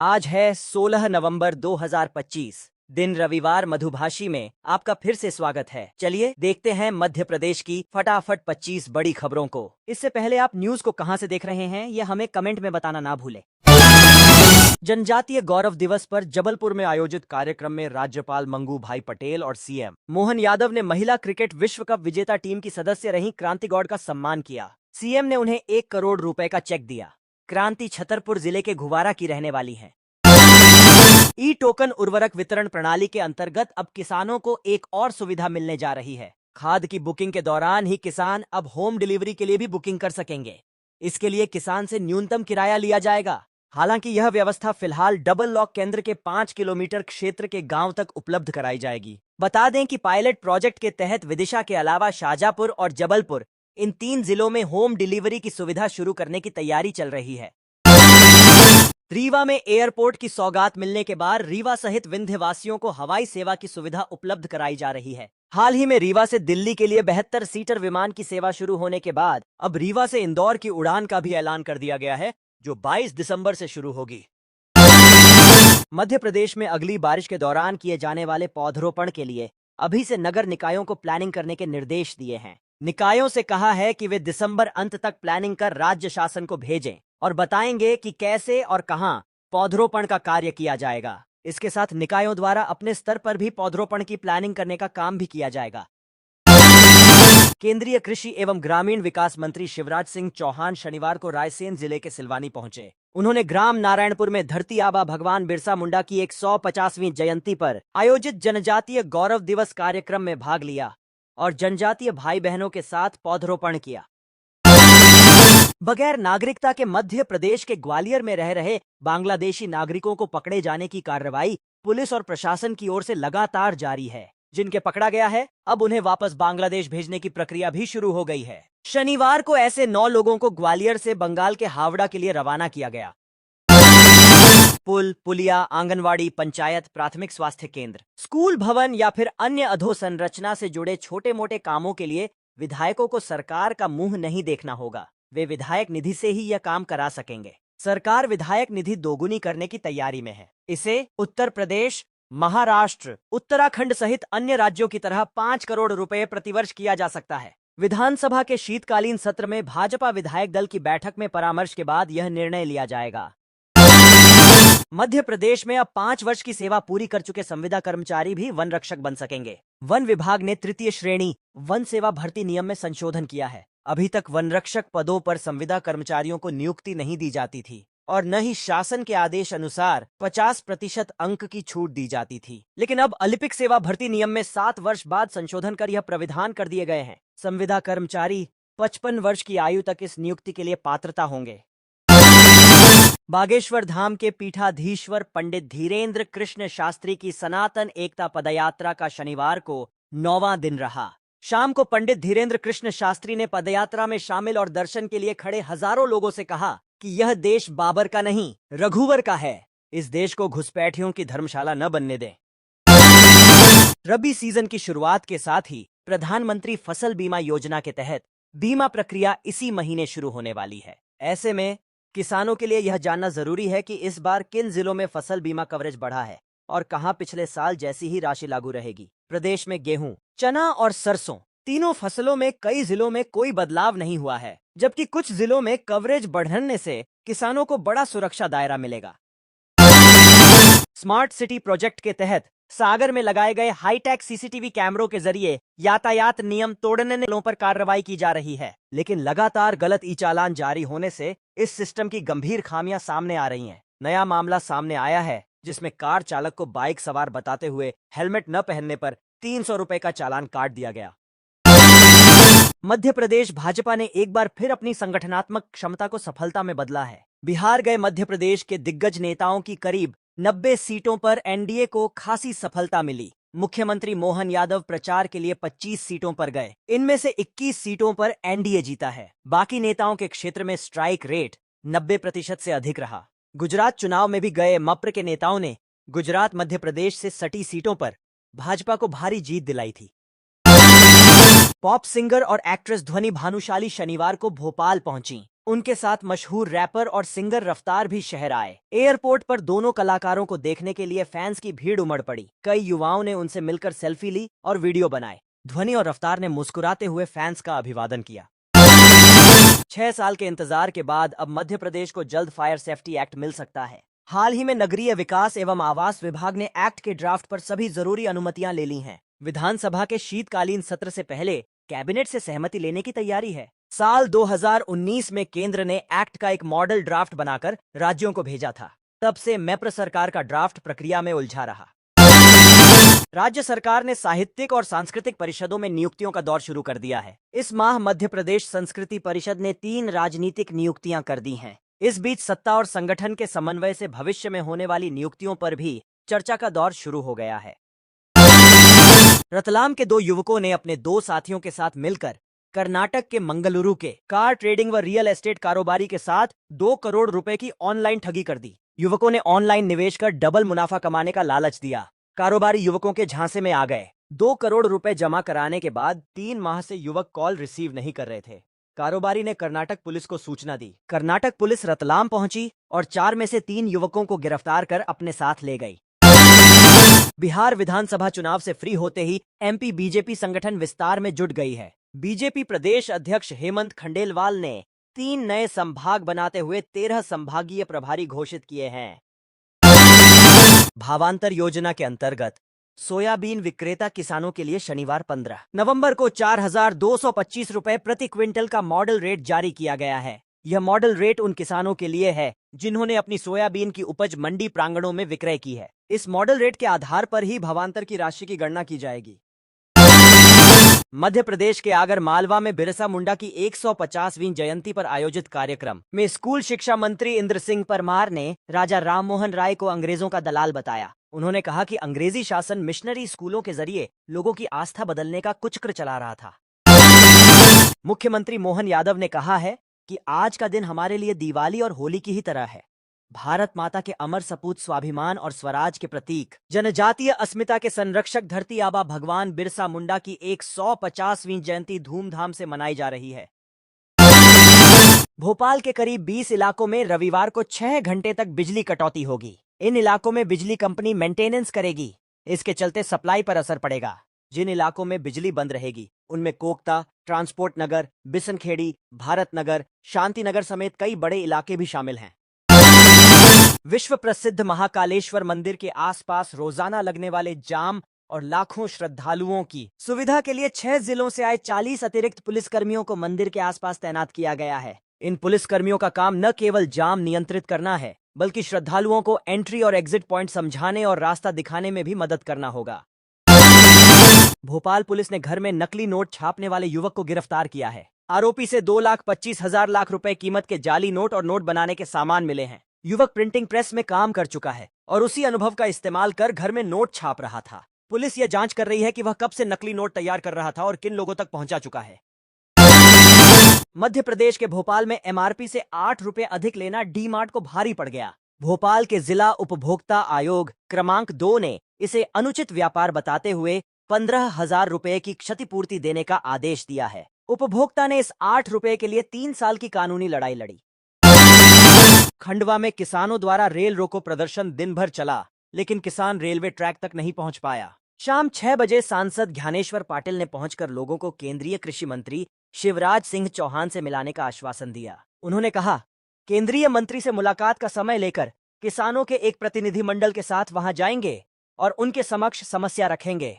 आज है 16 नवंबर 2025, दिन रविवार। मधुभाषी में आपका फिर से स्वागत है। चलिए देखते हैं मध्य प्रदेश की फटाफट 25 बड़ी खबरों को। इससे पहले आप न्यूज को कहां से देख रहे हैं यह हमें कमेंट में बताना ना भूलें। जनजातीय गौरव दिवस पर जबलपुर में आयोजित कार्यक्रम में राज्यपाल मंगू भाई पटेल और सीएम मोहन यादव ने महिला क्रिकेट विश्व कप विजेता टीम की सदस्य रही क्रांति गौड़ का सम्मान किया। सीएम ने उन्हें 1 करोड़ रुपए का चेक दिया। क्रांति छतरपुर जिले के घुवारा की रहने वाली है। ई टोकन उर्वरक वितरण प्रणाली के अंतर्गत अब किसानों को एक और सुविधा मिलने जा रही है। खाद की बुकिंग के दौरान ही किसान अब होम डिलीवरी के लिए भी बुकिंग कर सकेंगे। इसके लिए किसान से न्यूनतम किराया लिया जाएगा। हालांकि यह व्यवस्था फिलहाल डबल लॉक केंद्र के 5 किलोमीटर क्षेत्र के गांव तक उपलब्ध कराई जाएगी। बता दें कि पायलट प्रोजेक्ट के तहत विदिशा के अलावा शाजापुर और जबलपुर, इन 3 जिलों में होम डिलीवरी की सुविधा शुरू करने की तैयारी चल रही है। रीवा में एयरपोर्ट की सौगात मिलने के बाद रीवा सहित विंध्यवासियों को हवाई सेवा की सुविधा उपलब्ध कराई जा रही है। हाल ही में रीवा से दिल्ली के लिए 72 सीटर विमान की सेवा शुरू होने के बाद अब रीवा से इंदौर की उड़ान का भी ऐलान कर दिया गया है, जो 22 दिसंबर से शुरू होगी। मध्य प्रदेश में अगली बारिश के दौरान किए जाने वाले पौधरोपण के लिए अभी से नगर निकायों को प्लानिंग करने के निर्देश दिए हैं। निकायों से कहा है कि वे दिसंबर अंत तक प्लानिंग कर राज्य शासन को भेजें और बताएंगे कि कैसे और कहां पौधरोपण का कार्य किया जाएगा। इसके साथ निकायों द्वारा अपने स्तर पर भी पौधरोपण की प्लानिंग करने का काम भी किया जाएगा। केंद्रीय कृषि एवं ग्रामीण विकास मंत्री शिवराज सिंह चौहान शनिवार को रायसेन जिले के सिलवानी पहुंचे। उन्होंने ग्राम नारायणपुर में धरती आबा भगवान बिरसा मुंडा की 150वीं जयंती पर आयोजित जनजातीय गौरव दिवस कार्यक्रम में भाग लिया और जनजातीय भाई बहनों के साथ पौधरोपण किया। बगैर नागरिकता के मध्य प्रदेश के ग्वालियर में रह रहे बांग्लादेशी नागरिकों को पकड़े जाने की कार्रवाई पुलिस और प्रशासन की ओर से लगातार जारी है। जिनके पकड़ा गया है, अब उन्हें वापस बांग्लादेश भेजने की प्रक्रिया भी शुरू हो गई है। शनिवार को ऐसे 9 लोगों को ग्वालियर से बंगाल के हावड़ा के लिए रवाना किया गया। पुल, पुलिया, आंगनवाड़ी, पंचायत, प्राथमिक स्वास्थ्य केंद्र, स्कूल भवन या फिर अन्य अधोसंरचना से जुड़े छोटे मोटे कामों के लिए विधायकों को सरकार का मुंह नहीं देखना होगा। वे विधायक निधि से ही यह काम करा सकेंगे। सरकार विधायक निधि दोगुनी करने की तैयारी में है। इसे उत्तर प्रदेश, महाराष्ट्र, उत्तराखंड सहित अन्य राज्यों की तरह 5 करोड़ रुपए प्रतिवर्ष किया जा सकता है। विधानसभा के शीतकालीन सत्र में भाजपा विधायक दल की बैठक में परामर्श के बाद यह निर्णय लिया जाएगा। मध्य प्रदेश में अब 5 वर्ष की सेवा पूरी कर चुके संविदा कर्मचारी भी वन रक्षक बन सकेंगे। वन विभाग ने तृतीय श्रेणी वन सेवा भर्ती नियम में संशोधन किया है। अभी तक वन रक्षक पदों पर संविदा कर्मचारियों को नियुक्ति नहीं दी जाती थी और न ही शासन के आदेश अनुसार 50% अंक की छूट दी जाती थी। लेकिन अब अलिपिक सेवा भर्ती नियम में 7 वर्ष बाद संशोधन कर यह प्राविधान कर दिए गए हैं। संविदा कर्मचारी 55 वर्ष की आयु तक इस नियुक्ति के लिए पात्रता होंगे। बागेश्वर धाम के पीठाधीश्वर पंडित धीरेन्द्र कृष्ण शास्त्री की सनातन एकता पदयात्रा का शनिवार को 9वां दिन रहा। शाम को पंडित धीरेन्द्र कृष्ण शास्त्री ने पदयात्रा में शामिल और दर्शन के लिए खड़े हजारों लोगों से कहा कि यह देश बाबर का नहीं, रघुवर का है। इस देश को घुसपैठियों की धर्मशाला न बनने दें। रबी सीजन की शुरुआत के साथ ही प्रधानमंत्री फसल बीमा योजना के तहत बीमा प्रक्रिया इसी महीने शुरू होने वाली है। ऐसे में किसानों के लिए यह जानना जरूरी है कि इस बार किन जिलों में फसल बीमा कवरेज बढ़ा है और कहां पिछले साल जैसी ही राशि लागू रहेगी। प्रदेश में गेहूं, चना और सरसों तीनों फसलों में कई जिलों में कोई बदलाव नहीं हुआ है, जबकि कुछ जिलों में कवरेज बढ़ने से किसानों को बड़ा सुरक्षा दायरा मिलेगा। स्मार्ट सिटी प्रोजेक्ट के तहत सागर में लगाए गए हाईटेक सीसीटीवी कैमरों के जरिए यातायात नियम तोड़ने वालों पर कार्रवाई की जा रही है। लेकिन लगातार गलत ई चालान जारी होने से इस सिस्टम की गंभीर खामियां सामने आ रही हैं। नया मामला सामने आया है जिसमें कार चालक को बाइक सवार बताते हुए हेलमेट न पहनने पर 300 रुपए का चालान काट दिया गया। मध्य प्रदेश भाजपा ने एक बार फिर अपनी संगठनात्मक क्षमता को सफलता में बदला है। बिहार गए मध्य प्रदेश के दिग्गज नेताओं की करीब 90 सीटों पर एनडीए को खासी सफलता मिली। मुख्यमंत्री मोहन यादव प्रचार के लिए 25 सीटों पर गए। इनमें से 21 सीटों पर एनडीए जीता है। बाकी नेताओं के क्षेत्र में स्ट्राइक रेट 90% से अधिक रहा। गुजरात चुनाव में भी गए मप्र के नेताओं ने गुजरात मध्य प्रदेश से सटी सीटों पर भाजपा को भारी जीत दिलाई थी। पॉप सिंगर और एक्ट्रेस ध्वनि भानुशाली शनिवार को भोपाल पहुंची। उनके साथ मशहूर रैपर और सिंगर रफ्तार भी शहर आए। एयरपोर्ट पर दोनों कलाकारों को देखने के लिए फैंस की भीड़ उमड़ पड़ी। कई युवाओं ने उनसे मिलकर सेल्फी ली और वीडियो बनाए। ध्वनि और रफ्तार ने मुस्कुराते हुए फैंस का अभिवादन किया। 6 साल के इंतजार के बाद अब मध्य प्रदेश को जल्द फायर सेफ्टी एक्ट मिल सकता है। हाल ही में नगरीय विकास एवं आवास विभाग ने एक्ट के ड्राफ्ट पर सभी जरूरी अनुमतियां ले ली हैं। विधानसभा के शीतकालीन सत्र से पहले कैबिनेट से सहमति लेने की तैयारी है। साल 2019 में केंद्र ने एक्ट का एक मॉडल ड्राफ्ट बनाकर राज्यों को भेजा था। तब से मैप्र सरकार का ड्राफ्ट प्रक्रिया में उलझा रहा। राज्य सरकार ने साहित्यिक और सांस्कृतिक परिषदों में नियुक्तियों का दौर शुरू कर दिया है। इस माह मध्य प्रदेश संस्कृति परिषद ने 3 राजनीतिक नियुक्तियां कर दी हैं। इस बीच सत्ता और संगठन के समन्वय से भविष्य में होने वाली नियुक्तियों पर भी चर्चा का दौर शुरू हो गया है। रतलाम के 2 युवकों ने अपने 2 साथियों के साथ मिलकर कर्नाटक के मंगलुरु के कार ट्रेडिंग व रियल एस्टेट कारोबारी के साथ 2 करोड़ रुपए की ऑनलाइन ठगी कर दी। युवकों ने ऑनलाइन निवेश कर डबल मुनाफा कमाने का लालच दिया। कारोबारी युवकों के झांसे में आ गए। 2 करोड़ रुपए जमा कराने के बाद 3 माह से युवक कॉल रिसीव नहीं कर रहे थे। कारोबारी ने कर्नाटक पुलिस को सूचना दी। कर्नाटक पुलिस रतलाम पहुंची और 4 में से 3 युवकों को गिरफ्तार कर अपने साथ ले गई। बिहार विधानसभा चुनाव से फ्री होते ही एमपी बीजेपी संगठन विस्तार में जुट गई है। बीजेपी प्रदेश अध्यक्ष हेमंत खंडेलवाल ने 3 नए संभाग बनाते हुए 13 संभागीय प्रभारी घोषित किए हैं। भावांतर योजना के अंतर्गत सोयाबीन विक्रेता किसानों के लिए शनिवार 15 नवंबर को 4,225 रुपए प्रति क्विंटल का मॉडल रेट जारी किया गया है। यह मॉडल रेट उन किसानों के लिए है जिन्होंने अपनी सोयाबीन की उपज मंडी प्रांगणों में विक्रय की है। इस मॉडल रेट के आधार पर ही भावांतर की राशि की गणना की जाएगी। मध्य प्रदेश के आगर मालवा में बिरसा मुंडा की 150वीं जयंती पर आयोजित कार्यक्रम में स्कूल शिक्षा मंत्री इंद्र सिंह परमार ने राजा राममोहन राय को अंग्रेजों का दलाल बताया। उन्होंने कहा कि अंग्रेजी शासन मिशनरी स्कूलों के जरिए लोगों की आस्था बदलने का कुचक्र चला रहा था। मुख्यमंत्री मोहन यादव ने कहा है कि आज का दिन हमारे लिए दिवाली और होली की ही तरह है। भारत माता के अमर सपूत स्वाभिमान और स्वराज के प्रतीक जनजातीय अस्मिता के संरक्षक धरती आबा भगवान बिरसा मुंडा की 150वीं जयंती धूमधाम से मनाई जा रही है। भोपाल के करीब 20 इलाकों में रविवार को 6 घंटे तक बिजली कटौती होगी। इन इलाकों में बिजली कंपनी मेंटेनेंस करेगी। इसके चलते सप्लाई पर असर पड़ेगा। जिन इलाकों में बिजली बंद रहेगी उनमें कोकता, ट्रांसपोर्ट नगर, बिसनखेड़ी, भारत नगर, शांति नगर समेत कई बड़े इलाके भी शामिल हैं। विश्व प्रसिद्ध महाकालेश्वर मंदिर के आसपास रोजाना लगने वाले जाम और लाखों श्रद्धालुओं की सुविधा के लिए 6 जिलों से आए 40 अतिरिक्त पुलिसकर्मियों को मंदिर के आसपास तैनात किया गया है। इन पुलिसकर्मियों का काम न केवल जाम नियंत्रित करना है बल्कि श्रद्धालुओं को एंट्री और एग्जिट पॉइंट समझाने और रास्ता दिखाने में भी मदद करना होगा। भोपाल पुलिस ने घर में नकली नोट छापने वाले युवक को गिरफ्तार किया है। आरोपी से 2,25,000 लाख रुपए कीमत के जाली नोट और नोट बनाने के सामान मिले हैं। युवक प्रिंटिंग प्रेस में काम कर चुका है और उसी अनुभव का इस्तेमाल कर घर में नोट छाप रहा था। पुलिस यह जांच कर रही है कि वह कब से नकली नोट तैयार कर रहा था और किन लोगों तक पहुंचा चुका है। मध्य प्रदेश के भोपाल में एमआरपी से 8 रुपए अधिक लेना डी मार्ट को भारी पड़ गया। भोपाल के जिला उपभोक्ता आयोग क्रमांक 2 ने इसे अनुचित व्यापार बताते हुए 15,000 रुपए की क्षतिपूर्ति देने का आदेश दिया है। उपभोक्ता ने इस 8 रुपए के लिए 3 साल की कानूनी लड़ाई लड़ी। खंडवा में किसानों द्वारा रेल रोको प्रदर्शन दिन भर चला, लेकिन किसान रेलवे ट्रैक तक नहीं पहुंच पाया। शाम 6 बजे सांसद ज्ञानेश्वर पाटिल ने पहुंचकर लोगों को केंद्रीय कृषि मंत्री शिवराज सिंह चौहान से मिलाने का आश्वासन दिया। उन्होंने कहा, केंद्रीय मंत्री से मुलाकात का समय लेकर किसानों के एक प्रतिनिधिमंडल के साथ वहां जाएंगे और उनके समक्ष समस्या रखेंगे।